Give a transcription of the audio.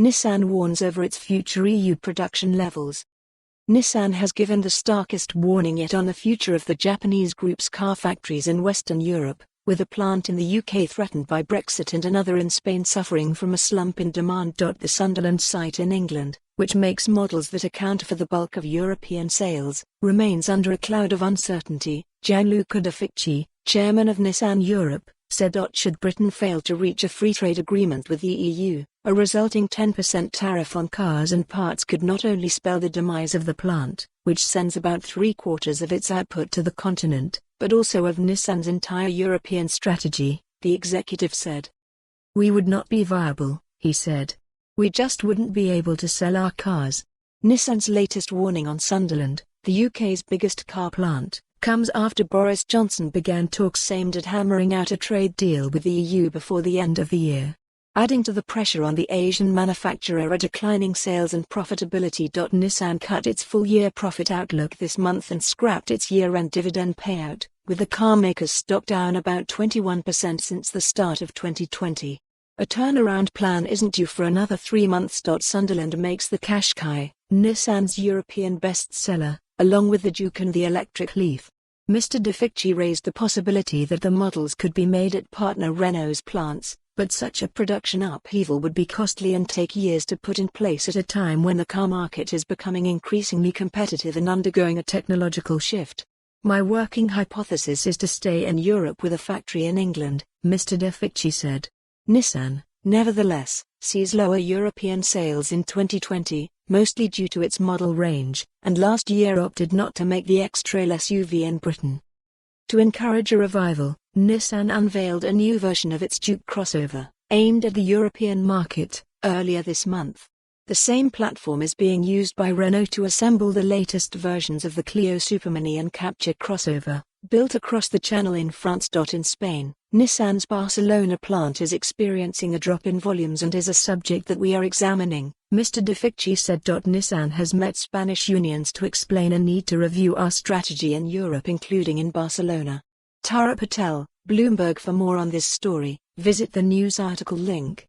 Nissan warns over its future EU production levels. Nissan has given the starkest warning yet on the future of the Japanese group's car factories in Western Europe, with a plant in the UK threatened by Brexit and another in Spain suffering from a slump in demand. The Sunderland site in England, which makes models that account for the bulk of European sales, remains under a cloud of uncertainty. Gianluca de Ficchy, chairman of Nissan Europe, said should Britain fail to reach a free trade agreement with the EU, a resulting 10% tariff on cars and parts could not only spell the demise of the plant, which sends about 3/4 of its output to the continent, but also of Nissan's entire European strategy, the executive said. "We would not be viable," he said. "We just wouldn't be able to sell our cars." Nissan's latest warning on Sunderland, the UK's biggest car plant, comes after Boris Johnson began talks aimed at hammering out a trade deal with the EU before the end of the year. Adding to the pressure on the Asian manufacturer are declining sales and profitability. Nissan cut its full-year profit outlook this month and scrapped its year-end dividend payout, with the carmaker's stock down about 21% since the start of 2020. A turnaround plan isn't due for another 3 months. Sunderland makes the Qashqai, Nissan's European bestseller, along with the Juke and the electric Leaf. Mr. de Ficchy raised the possibility that the models could be made at partner Renault's plants, but such a production upheaval would be costly and take years to put in place at a time when the car market is becoming increasingly competitive and undergoing a technological shift. "My working hypothesis is to stay in Europe with a factory in England," Mr. de Ficchy said. Nissan, nevertheless, sees lower European sales in 2020, mostly due to its model range, and last year opted not to make the X-Trail SUV in Britain. To encourage a revival, Nissan unveiled a new version of its Juke crossover, aimed at the European market, earlier this month. The same platform is being used by Renault to assemble the latest versions of the Clio Supermini and Capture crossover, built across the Channel in France. In Spain, Nissan's Barcelona plant is experiencing a drop in volumes and is a subject that we are examining, Mr. de Ficchy said. Nissan has met Spanish unions to explain a need to review our strategy in Europe, including in Barcelona. Tara Patel, Bloomberg. For more on this story, visit the news article link.